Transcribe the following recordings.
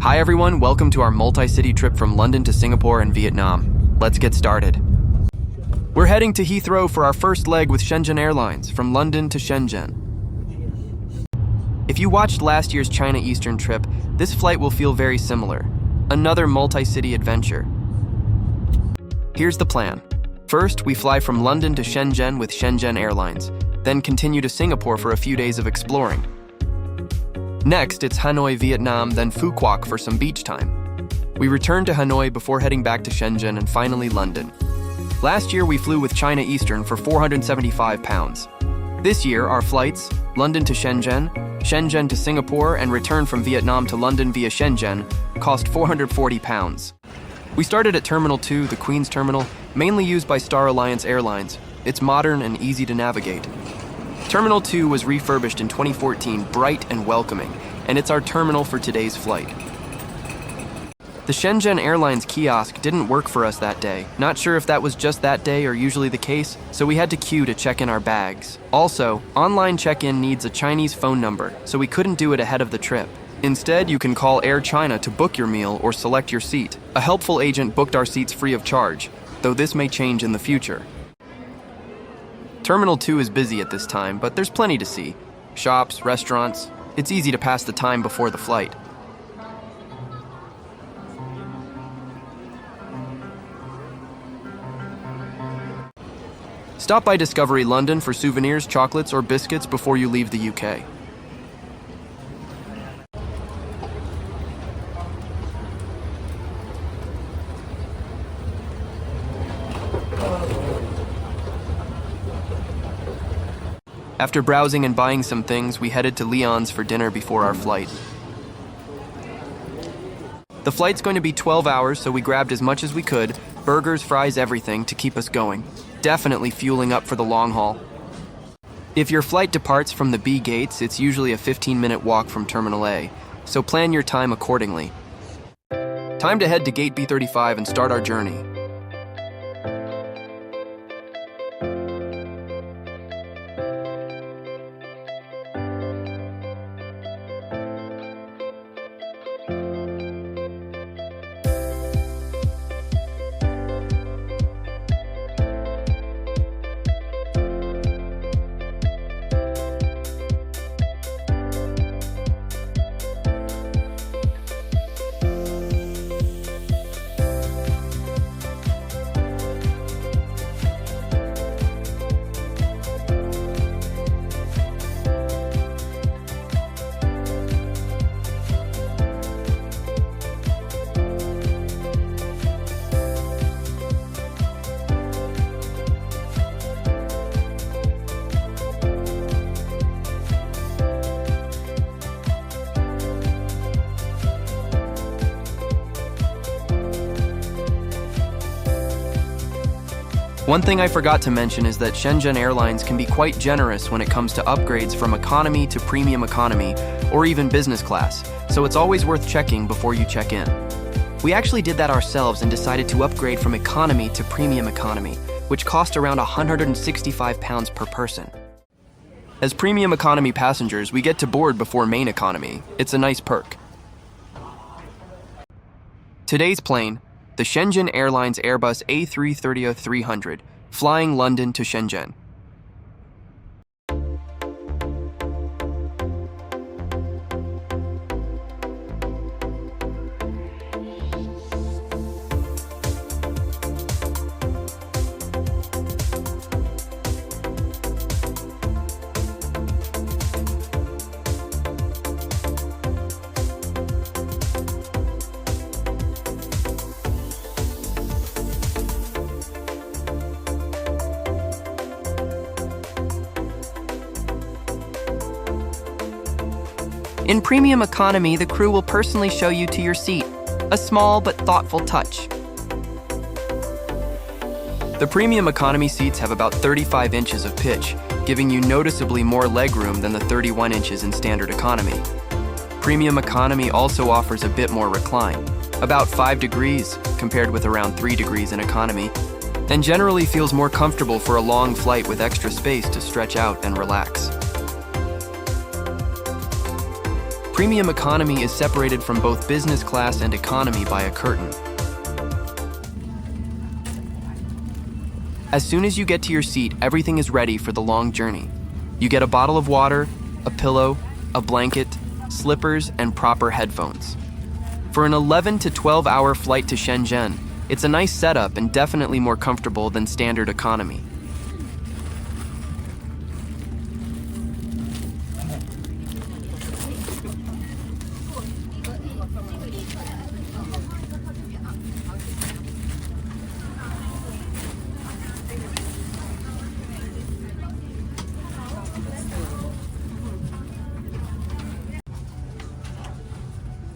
Hi everyone, welcome to our multi-city trip from London to Singapore and Vietnam. Let's get started. We're heading to Heathrow for our first leg with Shenzhen Airlines, from London to Shenzhen. If you watched last year's China Eastern trip, this flight will feel very similar. Another multi-city adventure. Here's the plan. First, we fly from London to Shenzhen with Shenzhen Airlines, then continue to Singapore for a few days of exploring. Next, it's Hanoi, Vietnam, then Quoc for some beach time. We return to Hanoi before heading back to Shenzhen and finally London. Last year, we flew with China Eastern for £475. This year, our flights, London to Shenzhen, Shenzhen to Singapore, and return from Vietnam to London via Shenzhen, cost £440. We started at Terminal 2, the Queen's Terminal, mainly used by Star Alliance Airlines. It's modern and easy to navigate. Terminal 2 was refurbished in 2014, bright and welcoming, and it's our terminal for today's flight. The Shenzhen Airlines kiosk didn't work for us that day. Not sure if that was just that day or usually the case, so we had to queue to check in our bags. Also, online check-in needs a Chinese phone number, so we couldn't do it ahead of the trip. Instead, you can call Air China to book your meal or select your seat. A helpful agent booked our seats free of charge, though this may change in the future. Terminal 2 is busy at this time, but there's plenty to see. Shops, restaurants. It's easy to pass the time before the flight. Stop by Discovery London for souvenirs, chocolates, or biscuits before you leave the UK. After browsing and buying some things, we headed to Lyon's for dinner before our flight. The flight's going to be 12 hours, so we grabbed as much as we could, burgers, fries, everything, to keep us going. Definitely fueling up for the long haul. If your flight departs from the B gates, it's usually a 15-minute walk from Terminal A, so plan your time accordingly. Time to head to Gate B35 and start our journey. One thing I forgot to mention is that Shenzhen Airlines can be quite generous when it comes to upgrades from economy to premium economy, or even business class, so it's always worth checking before you check in. We actually did that ourselves and decided to upgrade from economy to premium economy, which cost around £165 per person. As premium economy passengers, we get to board before main economy. It's a nice perk. Today's plane, the Shenzhen Airlines Airbus A330-300, flying London to Shenzhen. In premium economy, the crew will personally show you to your seat, a small but thoughtful touch. The premium economy seats have about 35 inches of pitch, giving you noticeably more legroom than the 31 inches in standard economy. Premium economy also offers a bit more recline, about 5 degrees compared with around 3 degrees in economy, and generally feels more comfortable for a long flight with extra space to stretch out and relax. Premium economy is separated from both business class and economy by a curtain. As soon as you get to your seat, everything is ready for the long journey. You get a bottle of water, a pillow, a blanket, slippers, and proper headphones. For an 11 to 12-hour flight to Shenzhen, it's a nice setup and definitely more comfortable than standard economy.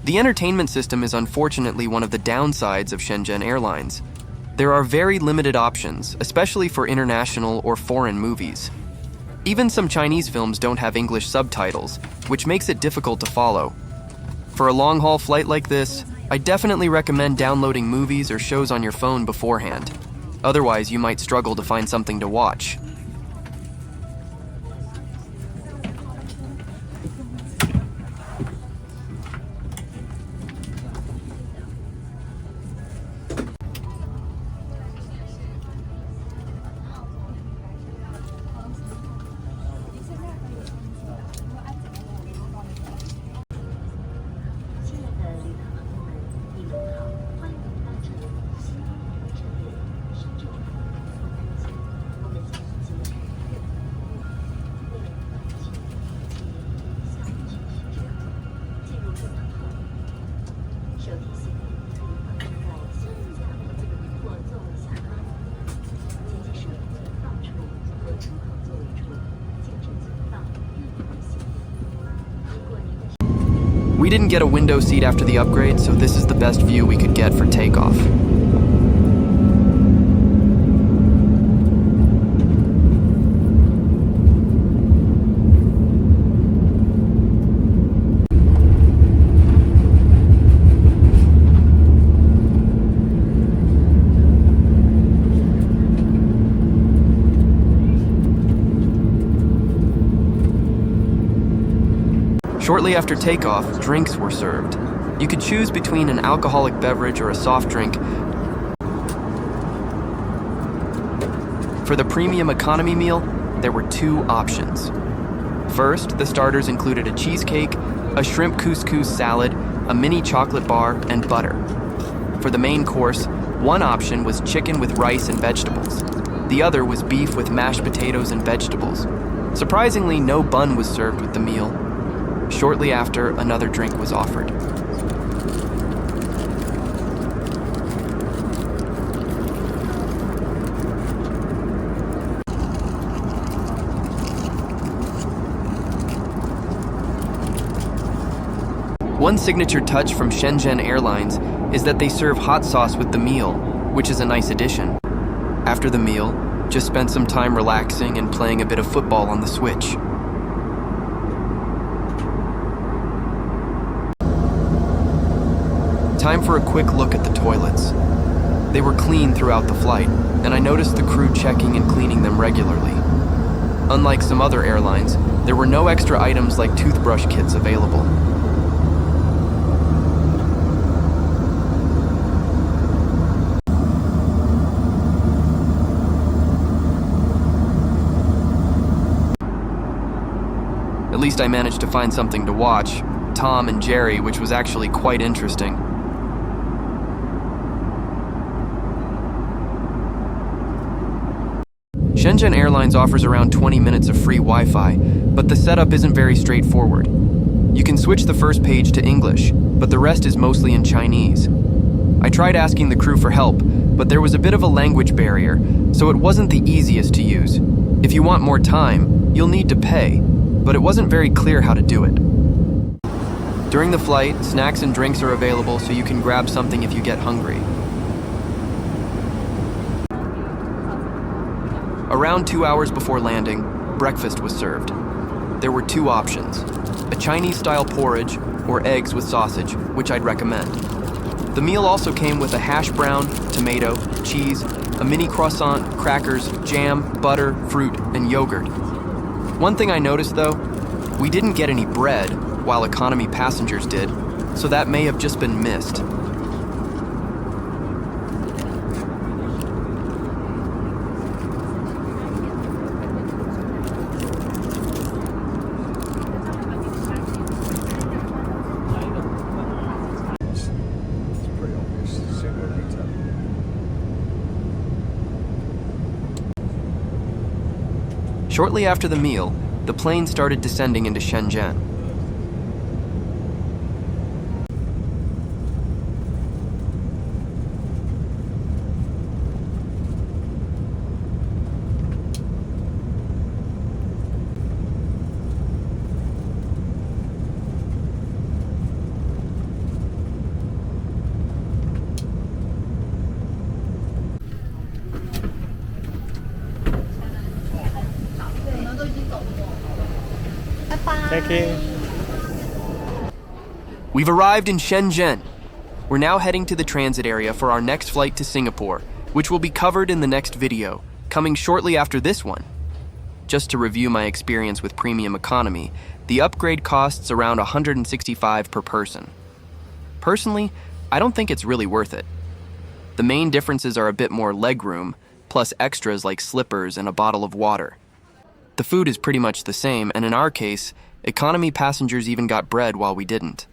The entertainment system is unfortunately one of the downsides of Shenzhen Airlines. There are very limited options, especially for international or foreign movies. Even some Chinese films don't have English subtitles, which makes it difficult to follow. For a long-haul flight like this, I definitely recommend downloading movies or shows on your phone beforehand. Otherwise, you might struggle to find something to watch. We didn't get a window seat after the upgrade, so this is the best view we could get for takeoff. Shortly after takeoff, drinks were served. You could choose between an alcoholic beverage or a soft drink. For the premium economy meal, there were two options. First, the starters included a cheesecake, a shrimp couscous salad, a mini chocolate bar, and butter. For the main course, one option was chicken with rice and vegetables. The other was beef with mashed potatoes and vegetables. Surprisingly, no bun was served with the meal. Shortly after, another drink was offered. One signature touch from Shenzhen Airlines is that they serve hot sauce with the meal, which is a nice addition. After the meal, just spent some time relaxing and playing a bit of football on the Switch. Time for a quick look at the toilets. They were clean throughout the flight, and I noticed the crew checking and cleaning them regularly. Unlike some other airlines, there were no extra items like toothbrush kits available. At least I managed to find something to watch, Tom and Jerry, which was actually quite interesting. Shenzhen Airlines offers around 20 minutes of free Wi-Fi, but the setup isn't very straightforward. You can switch the first page to English, but the rest is mostly in Chinese. I tried asking the crew for help, but there was a bit of a language barrier, so it wasn't the easiest to use. If you want more time, you'll need to pay, but it wasn't very clear how to do it. During the flight, snacks and drinks are available, so you can grab something if you get hungry. Around 2 hours before landing, breakfast was served. There were two options: a Chinese-style porridge or eggs with sausage, which I'd recommend. The meal also came with a hash brown, tomato, cheese, a mini croissant, crackers, jam, butter, fruit, and yogurt. One thing I noticed though, we didn't get any bread, while economy passengers did, so that may have just been missed. Shortly after the meal, the plane started descending into Shenzhen. We've arrived in Shenzhen. We're now heading to the transit area for our next flight to Singapore, which will be covered in the next video, coming shortly after this one. Just to review my experience with premium economy, the upgrade costs around $165 per person. Personally, I don't think it's really worth it. The main differences are a bit more legroom, plus extras like slippers and a bottle of water. The food is pretty much the same, and in our case, economy passengers even got bread while we didn't.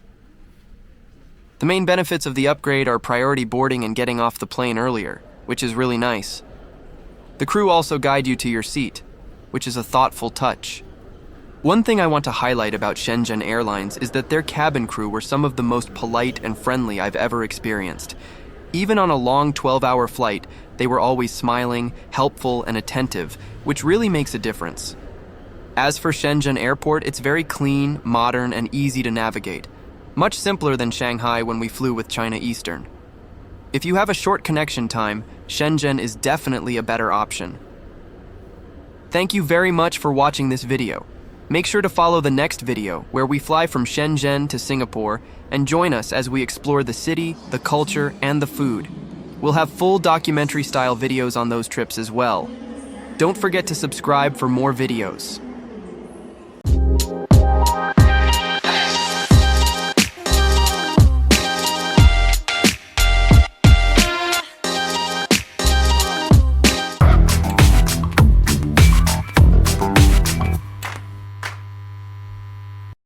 The main benefits of the upgrade are priority boarding and getting off the plane earlier, which is really nice. The crew also guide you to your seat, which is a thoughtful touch. One thing I want to highlight about Shenzhen Airlines is that their cabin crew were some of the most polite and friendly I've ever experienced. Even on a long 12-hour flight, they were always smiling, helpful, and attentive, which really makes a difference. As for Shenzhen Airport, it's very clean, modern, and easy to navigate. Much simpler than Shanghai when we flew with China Eastern. If you have a short connection time, Shenzhen is definitely a better option. Thank you very much for watching this video. Make sure to follow the next video where we fly from Shenzhen to Singapore and join us as we explore the city, the culture, and the food. We'll have full documentary-style videos on those trips as well. Don't forget to subscribe for more videos.